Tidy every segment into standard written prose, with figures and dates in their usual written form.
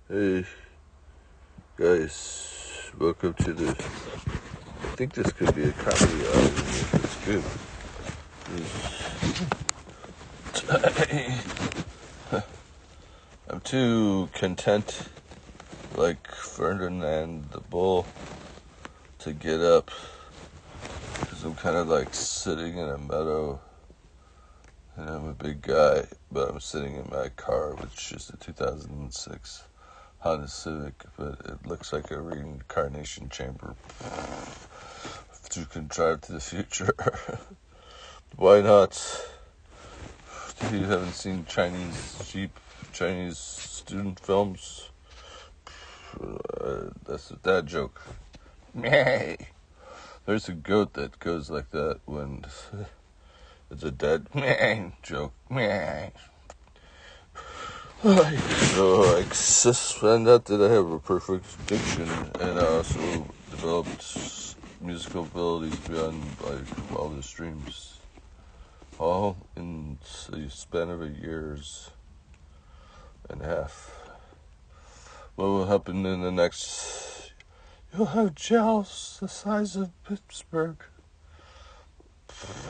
Hey guys, welcome to the. I think this could be a comedy album if it's good. I'm too content, like Ferdinand the Bull, to get up because I'm kind of like sitting in a meadow, and I'm a big guy, but I'm sitting in my car, which is a 2006 Honda Civic, but it looks like a reincarnation chamber to contrive to the future. Why not? You haven't seen Chinese student films? That's a dad joke. There's a goat that goes like that when it's a dad joke. So I just found out that I have a perfect diction, and I also developed musical abilities beyond like wildest dreams. All in the span of a years and a half. What will happen in the next? You'll have jowls the size of Pittsburgh.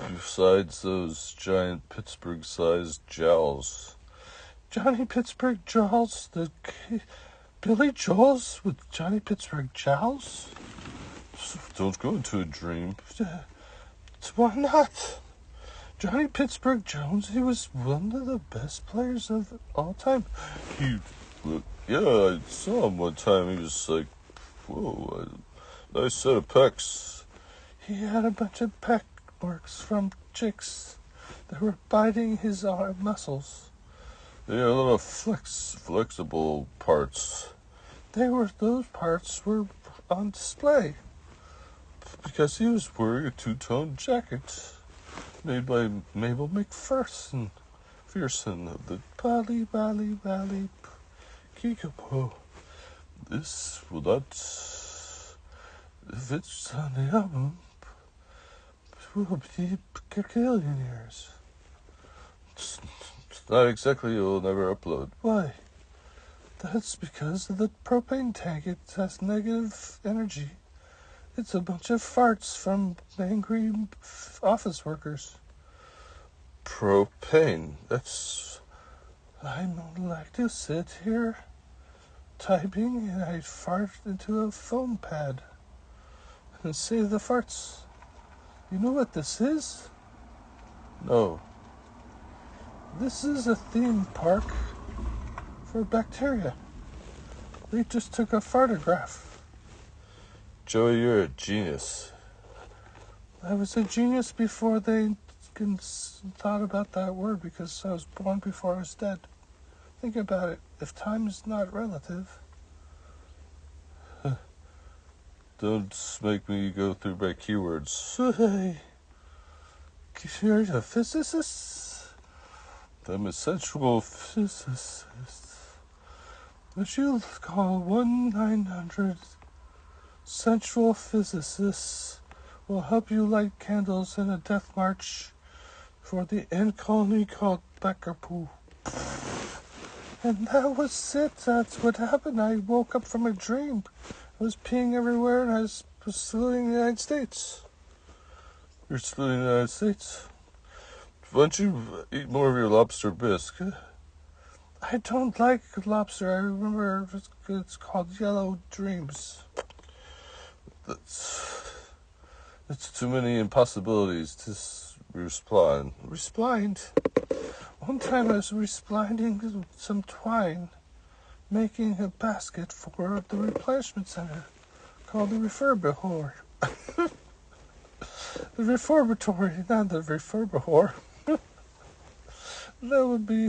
Besides those giant Pittsburgh-sized jowls. Johnny Pittsburgh jowls? Billy Joel's with Johnny Pittsburgh jowls? Don't go into a dream. Why not? Johnny Pittsburgh Jones, he was one of the best players of all time. I saw him one time. He was like, whoa, nice set of pecs. He had a bunch of pec marks from chicks that were biting his arm muscles. They had little flexible parts. Those parts were on display because he was wearing a two-tone jacket made by Mabel McPherson of the Polly Valley Kickapoo. This will not, if it's on the album, we'll be gillionaires. It's not exactly, it will never upload. Why? That's because of the propane tank. It has negative energy. It's a bunch of farts from angry office workers. Propane. I like to sit here typing and I fart into a foam pad and save the farts. You know what this is? No. This is a theme park for bacteria. They just took a fartograph. Joey, you're a genius. I was a genius before they thought about that word because I was born before I was dead. Think about it. If time is not relative... Don't make me go through my keywords. Hey, you're a physicist? I'm a sensual physicist. What you call 1-900 sensual physicists will help you light candles in a death march for the ant colony called Bacapoo. And that was it. That's what happened. I woke up from a dream. I was peeing everywhere and I was saluting the United States. You're saluting the United States? Why don't you eat more of your lobster bisque? I don't like lobster. I remember it's called Yellow Dreams. It's too many impossibilities to respond. Respond? One time I was resplinding some twine, making a basket for the replenishment center called the Refurbihor. The reformatory, not the Refurbihor. That would be...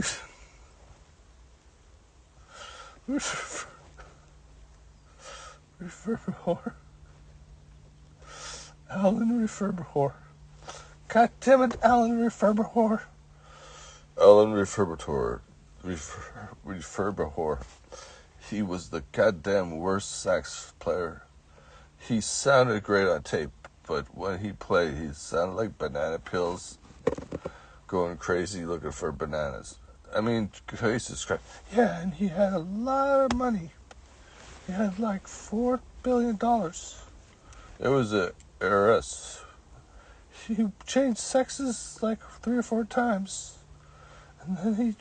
Refurbihor. Alan Refurbihor. God damn it, Alan Refurbihor. Alan Refurbihor. Refurbihor. He was the goddamn worst sax player. He sounded great on tape, but when he played, he sounded like banana peels going crazy looking for bananas. I mean, Jesus Christ. Yeah, and he had a lot of money. He had like $4 billion. It was a heiress. He changed sexes like 3 or 4 times. And then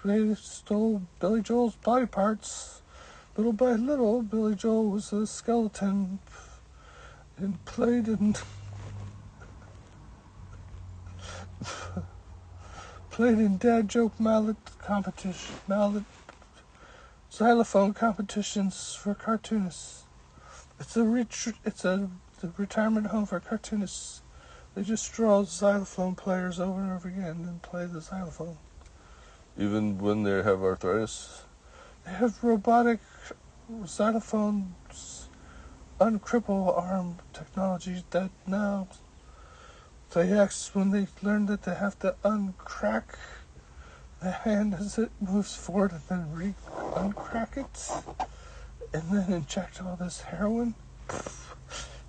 they stole Billy Joel's body parts. Little by little, Billy Joel was a skeleton and played in dad joke mallet xylophone competitions for cartoonists. It's a retirement home for cartoonists. They just draw xylophone players over and over again and play the xylophone. Even when they have arthritis, they have robotic xylophones, uncripple arm technology that now when they learn that they have to uncrack the hand as it moves forward and then uncrack it and then inject all this heroin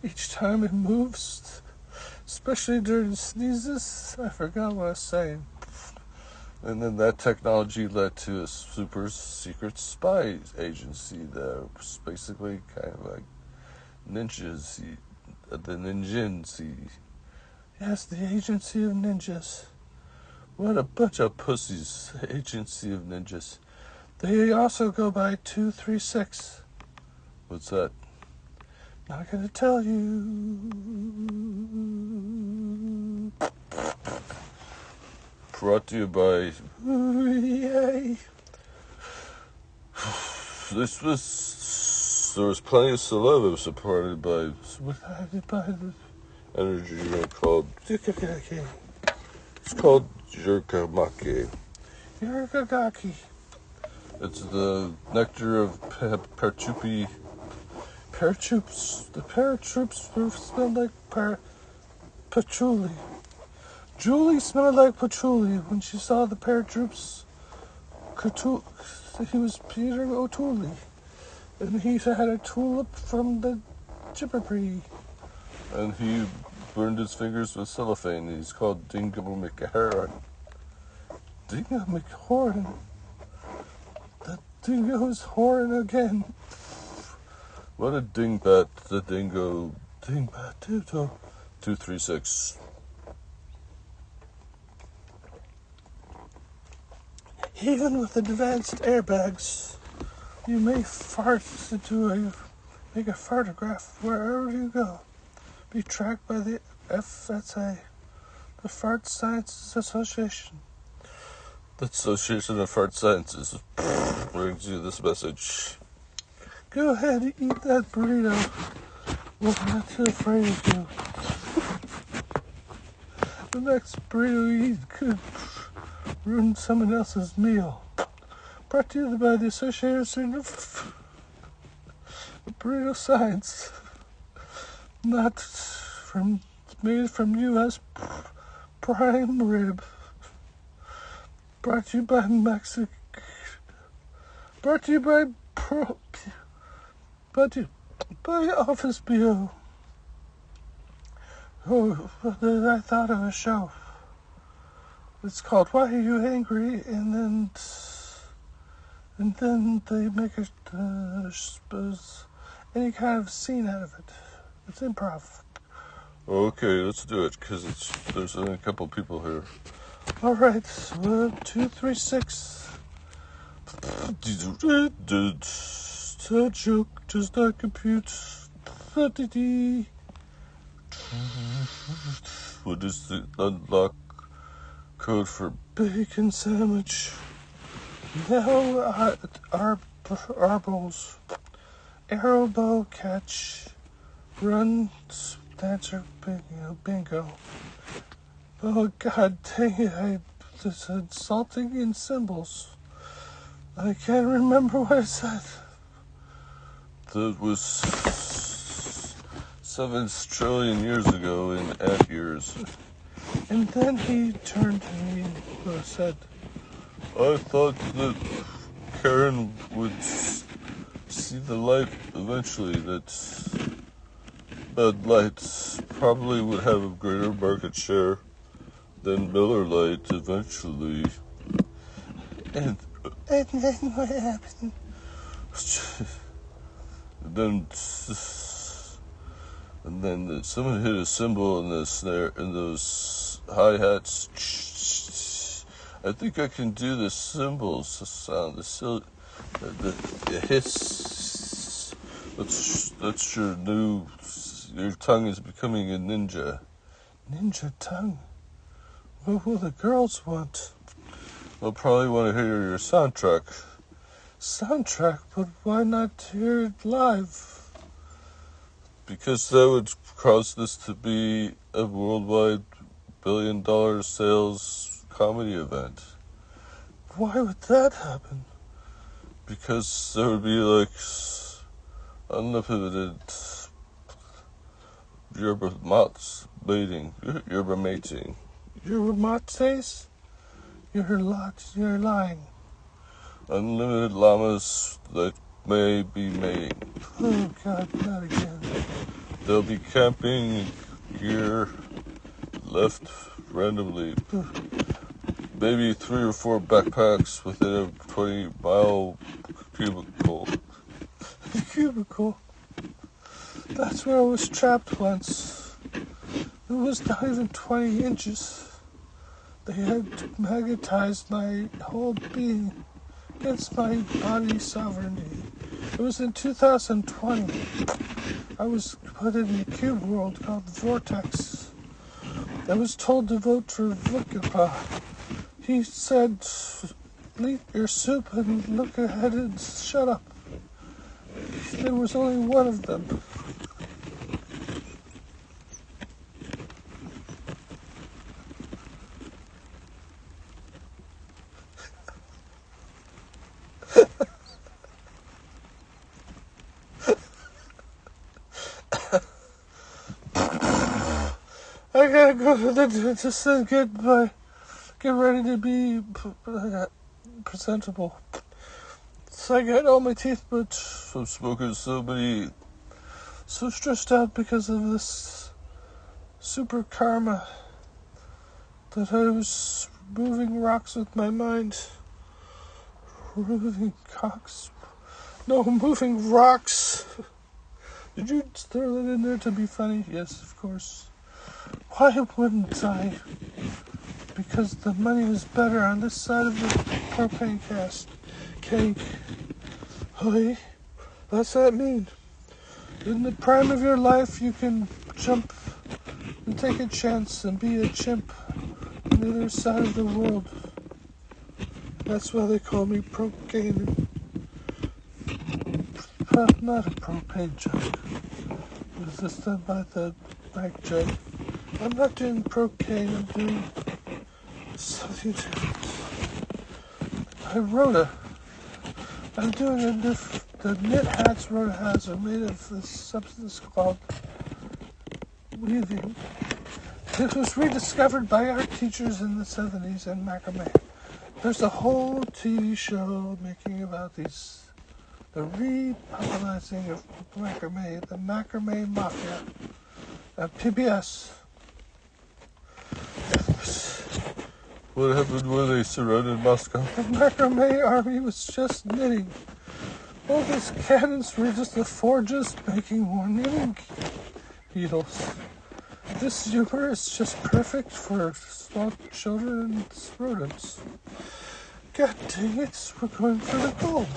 each time it moves, especially during sneezes. I forgot what I was saying. And then that technology led to a super secret spy agency that was basically kind of like ninjas, the Ninjincy. Yes, the Agency of Ninjas. What a bunch of pussies, the Agency of Ninjas. They also go by 236. What's that? Not gonna tell you. Brought to you by... Ooh, yay. There was plenty of celebs supported by the energy drink called... It's called Yerka Maki. It's the nectar of paratroops. The paratroops smelled like patchouli. Julie smelled like patchouli when she saw the paratroops. He was Peter O'Toole. And he had a tulip from the Jibberbree. And he burned his fingers with cellophane. He's called Dingo McHorn. Dingo McHorn? The dingo is horn again. What a dingbat, the dingo. Dingbat 236. Even with advanced airbags, you may make a photograph wherever you go. Be tracked by the FSA, the Fart Sciences Association. The Association of Fart Sciences brings you this message. Go ahead and eat that burrito. We're not too afraid of you. The next burrito you eat could ruin someone else's meal. Brought to you by the Association of Burrito Science. Made from U.S. prime rib. Brought to you by Mexico. Brought to you by Office Bio. Oh, I thought of a show. It's called Why Are You Angry? And then they make any kind of scene out of it. It's improv. Okay, let's do it, because there's only a couple people here. Alright, 236. A joke does not compute. What is the unlock code for bacon sandwich? Now arbals. Arrow bow catch. Run dancer bingo. Oh god dang it, this insulting in symbols. I can't remember what I said. That was 7 trillion years ago in ant years. And then he turned to me and said, I thought that Karen would see the light eventually, that Bud Light probably would have a greater market share than Miller Lite eventually. And then what happened? then someone hit a cymbal in the snare in those hi-hats. I think I can do the cymbals, the sound, the hiss. That's your tongue is becoming a ninja. Ninja tongue? What will the girls want? They'll probably want to hear your soundtrack. Soundtrack? But why not hear it live? Because that would cause this to be a worldwide billion-dollar sales comedy event. Why would that happen? Because there would be like unlimited yerba mating. Yerba mates? You're lying. Unlimited llamas that may be mating. Oh God, not again. They'll be camping gear left randomly. Maybe 3 or 4 backpacks within a 20-mile cubicle. Cubicle? That's where I was trapped once. It was not even 20 inches. They had magnetized my whole being against my body sovereignty. It was in 2020. I was put in a cube world called Vortex. I was told to vote for Vukipa. He said, eat your soup and look ahead and shut up. There was only one of them. I gotta go to the dentist and get ready to be presentable. So I got all my teeth, but I'm smoking so stressed out because of this super karma that I was moving rocks with my mind. Moving rocks? No, moving rocks. Did you throw that in there to be funny? Yes, of course. Why wouldn't I? Because the money was better on this side of the propane cake. Hey, what's that mean? In the prime of your life, you can jump and take a chance and be a chimp on the other side of the world. That's why they call me Propane. Not a propane jug. It was just done by the bank jug. I'm not doing propane, I'm doing something different. I'm doing the knit hats Rhoda has are made of this substance called weaving. It was rediscovered by art teachers in the 70s in macrame. There's a whole TV show making about the repopularizing of macrame, the macrame mafia at PBS. What happened when they surrounded Moscow? The macrame army was just knitting. All these cannons were just the forges making more knitting needles. This humor is just perfect for small children and rodents. God dang it, we're going for the gold.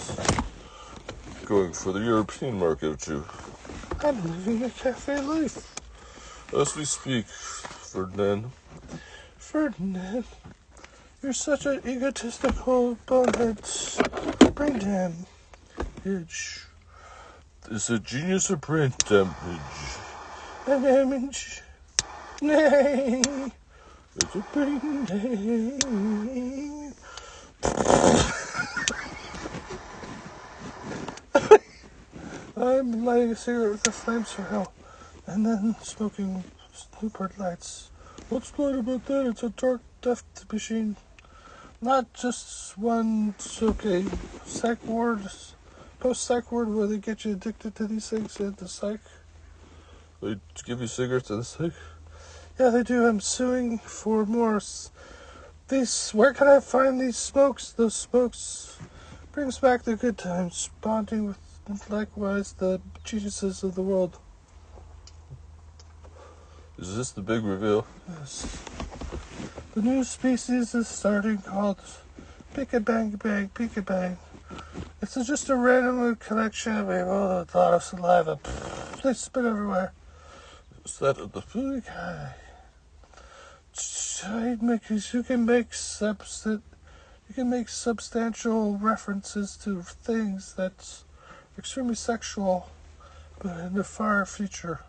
Going for the European market, too. I'm living a cafe life. As we speak, Ferdinand. Ferdinand, you're such an egotistical bonehead. Brain damage. Is it genius or brain damage? Damage. Nay. It's a brain damage. I'm lighting a cigarette with the flames for hell, and then smoking Newport Lights. What's light about that? It's a dark, death machine. Not just one, okay, psych ward, post-psych ward where they get you addicted to these things at the psych. They give you cigarettes at the psych? Yeah, they do. I'm suing for more. Where can I find these smokes? Those smokes brings back the good times, bonding with and likewise the geniuses of the world. Is this the big reveal? Yes. The new species is starting called Peekabang, Peekabang. It's just a random collection of people with a lot of saliva. They spit everywhere. Is that the food guy? You can make substantial references to things that's extremely sexual, but in the far future.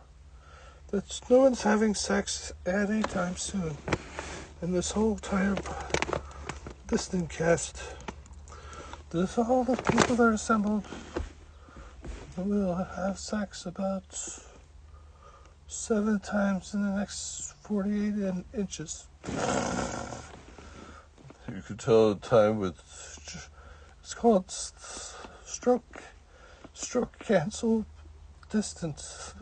That no one's having sex anytime soon. And this whole time, distant cast, there's all the people that are assembled will have sex about 7 times in the next 48 inches. You can tell the time with, it's called stroke cancel distance.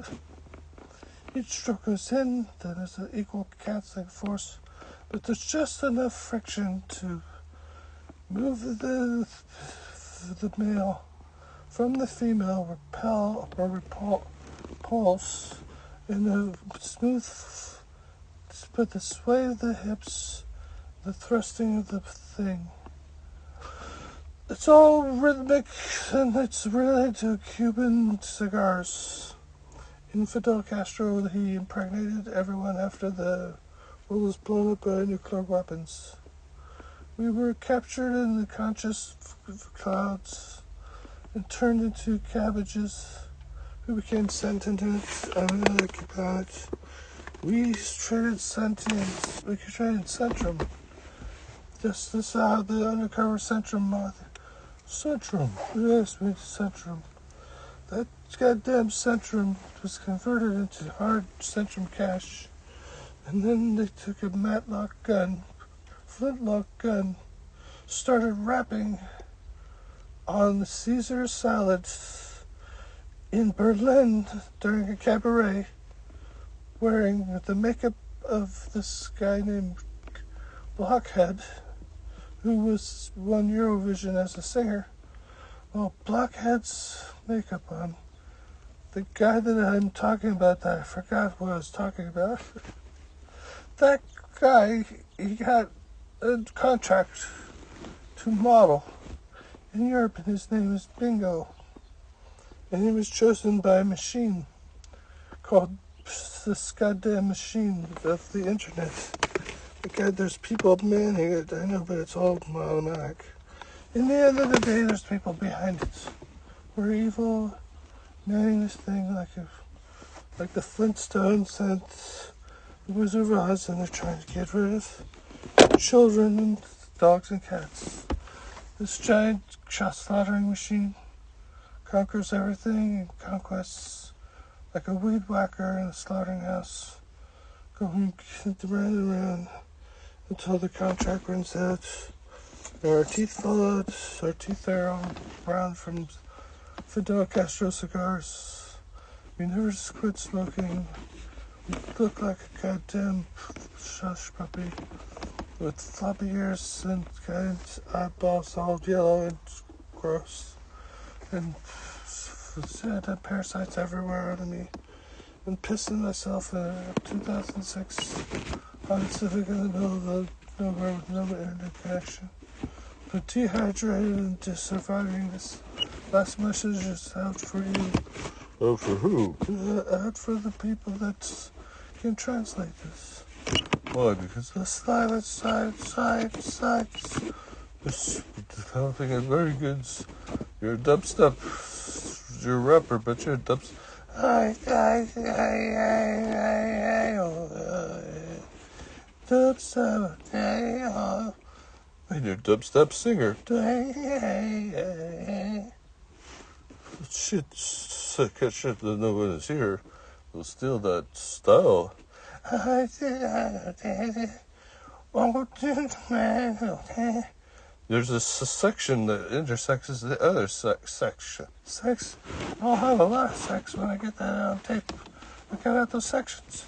Each stroke goes in, then there's an equal canceling force, but there's just enough friction to move the male from the female, repel or repulse in a smooth, but the sway of the hips, the thrusting of the thing. It's all rhythmic, and it's related to Cuban cigars. In Fidel Castro, he impregnated everyone after the world was blown up by nuclear weapons. We were captured in the conscious clouds and turned into cabbages. We became sentient on another planet. We traded sentience. We traded Centrum. Just this how the undercover Centrum. Centrum. Yes, we Centrum. That goddamn Centrum was converted into hard Centrum cash. And then they took a flintlock gun, started rapping on the Caesar salad in Berlin during a cabaret, wearing the makeup of this guy named Blockhead, who won Eurovision as a singer. Well, Blockhead's makeup on. The guy that I'm talking about, that I forgot what I was talking about, that guy, he got a contract to model in Europe, and his name is Bingo. And he was chosen by a machine called this goddamn machine of the internet. God, there's people manning it, I know, but it's all automatic. In the end of the day, there's people behind it. We're evil, manning this thing like the Flintstones and the Wizard of Oz, and they're trying to get rid of children and dogs and cats. This giant slaughtering machine conquers everything and conquests like a weed whacker in a slaughtering house, going round and round until the contract runs out. And our teeth fall out. Our teeth are all brown from Fidel Castro cigars. We never quit smoking. We look like a goddamn shush puppy with floppy ears and kind of eyeballs all yellow and gross. And parasites everywhere out of me. And pissing myself in 2006 on Civic in the middle of nowhere with no internet connection. But dehydrated and just surviving. This last message is out for you. Out for who? Out for the people that can translate this. Why? Because The silent sides. it's developing a very good. You're a dubstep. You're a rapper, but you're a dubstep. Dubstep. And you're a dubstep singer. Shit that no one is here will steal that style. There's a section that intersects the other section. Sex? I'll have a lot of sex when I get that on tape. I got out those sections.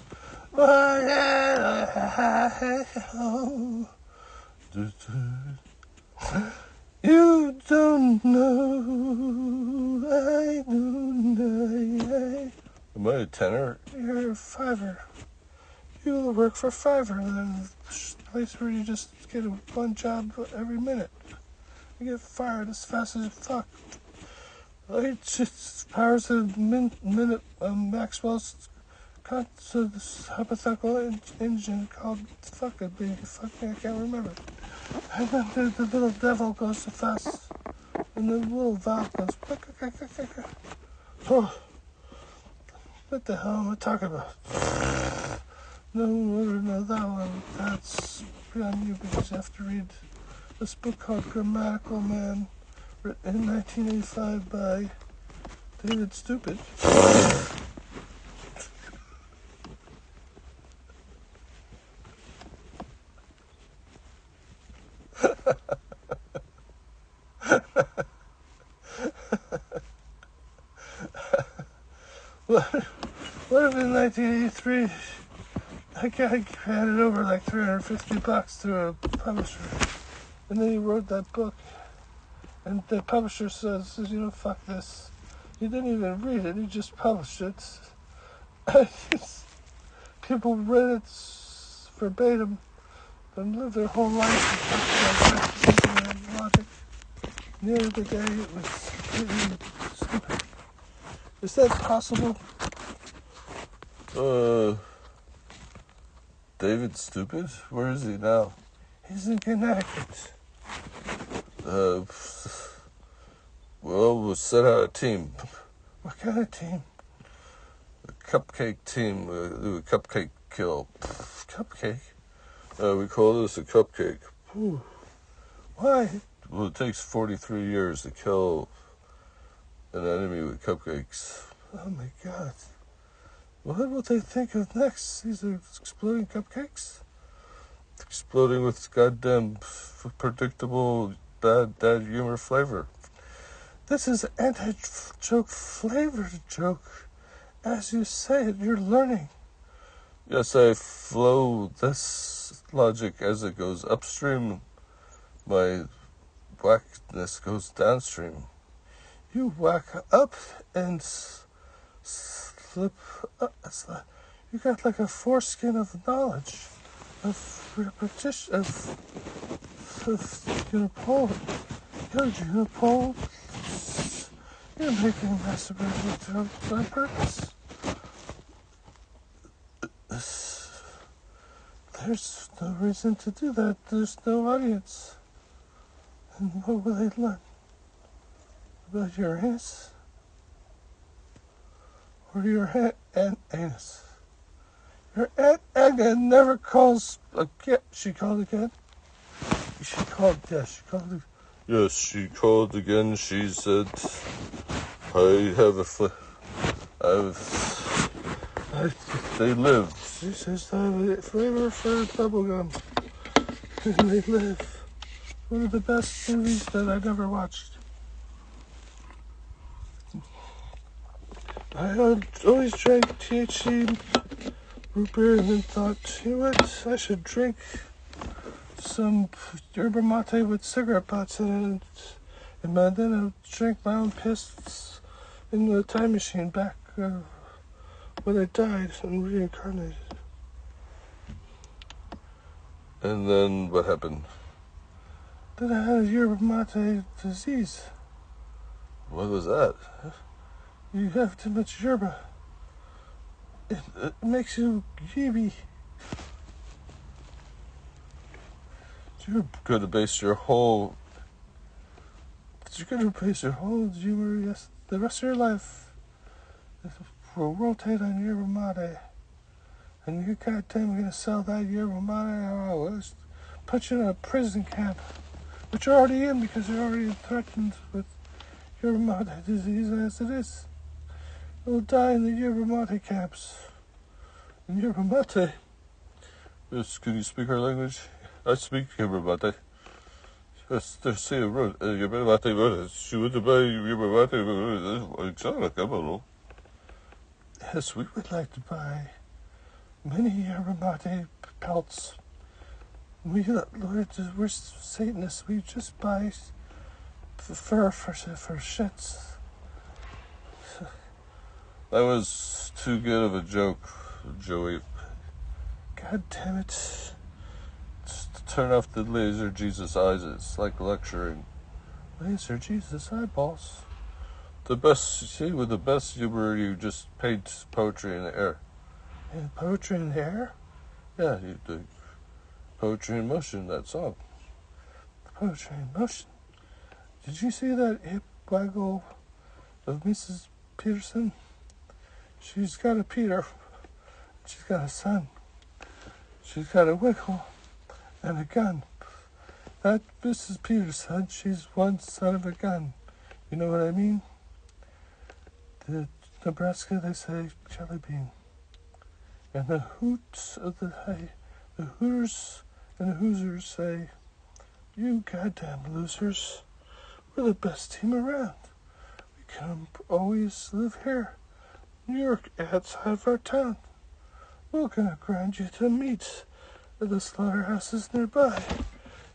You don't know, I don't know. Am I a tenor? You're a fiver. You work for Fiverr, then a place where you just get one job every minute. You get fired as fast as fuck. It just powers a minute Maxwell's this hypothetical engine called fuck me, I can't remember. And then the little devil goes so fast, and the little valve goes. Oh, what the hell am I talking about? No, that one. That's beyond you because you have to read this book called Grammatical Man, written in 1985 by David Stupid. What if in 1983 I handed over like $350 to a publisher, and then he wrote that book, and the publisher says, fuck this. He didn't even read it, he just published it. People read it verbatim and lived their whole life with logic. And the end of the day, it was completely stupid. Is that possible? David Stupid? Where is he now? He's in Connecticut. Well, we'll set out a team. What kind of team? A cupcake team. Do a cupcake kill. Cupcake? We call this a cupcake. Ooh. Why? Well, it takes 43 years to kill an enemy with cupcakes. Oh my god. What will they think of next? These are exploding cupcakes? Exploding with goddamn predictable bad dad humor flavor. This is anti-joke flavored joke. As you say it, you're learning. Yes, I flow this logic as it goes upstream. My whackness goes downstream. You whack up and slip up. You got like a foreskin of knowledge, of repetition, of unipole. You're unipole. You're making masturbating jokes on purpose. There's no reason to do that. There's no audience. And what will they learn? About your anus? Or your anus? Your Aunt never calls again. She called again? She called again. Yes, she called again. She said, I have they live. She says I have a flavor for bubblegum. And they live. One of the best movies that I've ever watched. I always drank THC root beer and then thought, you know what, I should drink some yerba mate with cigarette butts in it. And then I drank my own piss in the time machine back when I died and reincarnated. And then what happened? Then I had a yerba mate disease. What was that? You have too much yerba. It makes you yeeby. You're going to base your whole humor, yes, the rest of your life will rotate on yerba mate. And you goddamn going to sell that yerba mate, or I'll put you in a prison camp, which you're already in because you're already threatened with yerba mate disease as it is. You'll die in the yerba mate camps. And yerba mate. Yes, can you speak our language? I speak yerba mate. Yes, they say yerba mate. She would buy yerba mate. Yes, we would like to buy many yerba mate pelts. We're Satanists. We just buy for shits. That was too good of a joke, Joey. God damn it. Just turn off the laser Jesus eyes. It's like lecturing. Laser Jesus eyeballs. The best humor, you just paint poetry in the air. And poetry in the air? Yeah, you do. Poetry in Motion, that song. Poetry in Motion. Did you see that hip waggle of Mrs. Peterson? She's got a Peter. She's got a son. She's got a wiggle and a gun. That Mrs. Peterson, she's one son of a gun. You know what I mean? The Nebraska, they say jelly bean. And the hoots of the Hooters and the Hoosers say, you goddamn losers, we're the best team around. We can always live here. New York outside of our town. We're gonna grind you to meat at the slaughterhouses nearby.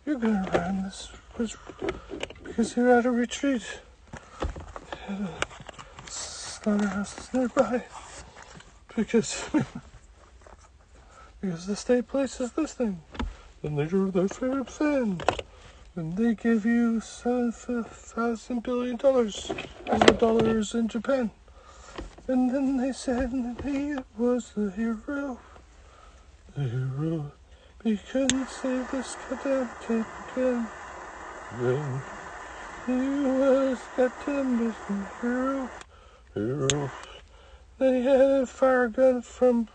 You're gonna run this because you're at a retreat. Slaughterhouses nearby. Because the state police is listening. And they drew their favorite fan. And they give you $7,000 billion as the dollars in Japan. And then they said that he was the hero. The hero. He couldn't save this goddamn kid again. Yeah. He was goddamn hero. Hero. Then he had a fire gun from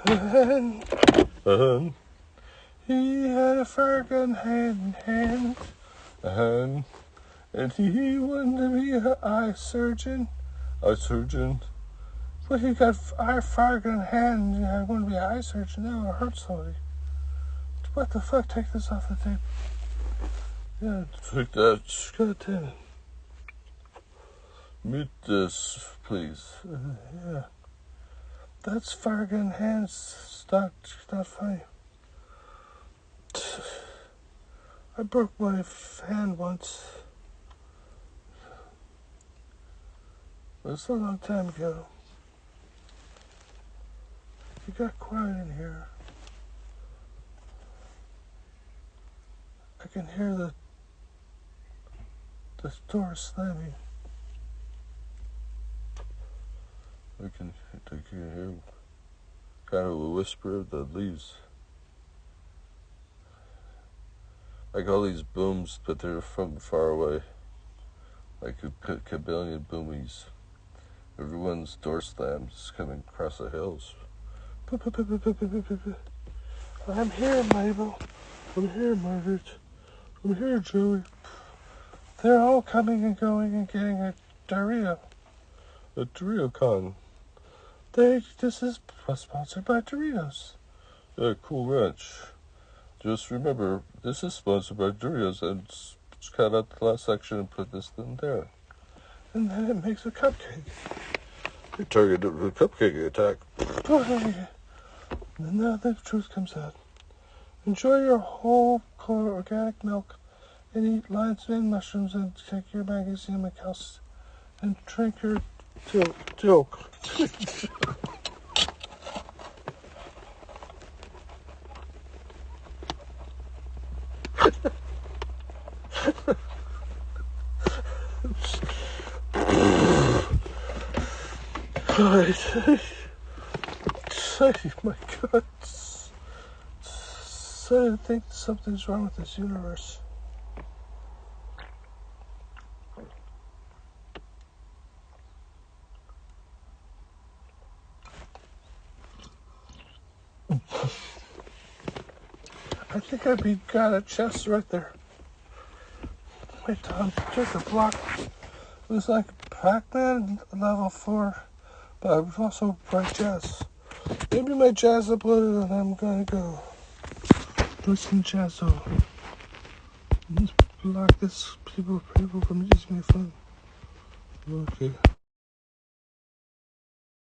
hand. He had a fire gun hand in hand. And he wanted to be an eye surgeon. Well, he got fire gun hand, and I want to be an eye surgeon now. It hurts somebody. What the fuck? Take this off the tape. Yeah, Take that. God damn it. Mute this, please. Yeah. That's fire gun hands. It's not funny. I broke my hand once. It's a long time ago. It got quiet in here. I can hear the door slamming. I can hear kind of a whisper of the leaves. Like all these booms, but they're from far away. Like a billion boomies. Everyone's door slams coming across the hills. I'm here, Mabel. I'm here, Margaret. I'm here, Joey. They're all coming and going and getting a Dorito. A Dorito con. This is sponsored by Doritos. Yeah, Cool Ranch. Just remember, this is sponsored by Doritos, and just cut out the last section and put this in there. And then it makes a cupcake. You targeted a cupcake attack. And then the truth comes out. Enjoy your whole core organic milk and eat lion's mane mushrooms and take your magnesium and calcium and drink your joke. My God. I think something's wrong with this universe. I think I got a chest right there. Wait, Tom, check the block. It was like Pac-Man level 4, but I was also bright jazz. Maybe my jazz uploaded and I'm gonna go listen to jazz. So block this people from using my phone. Okay.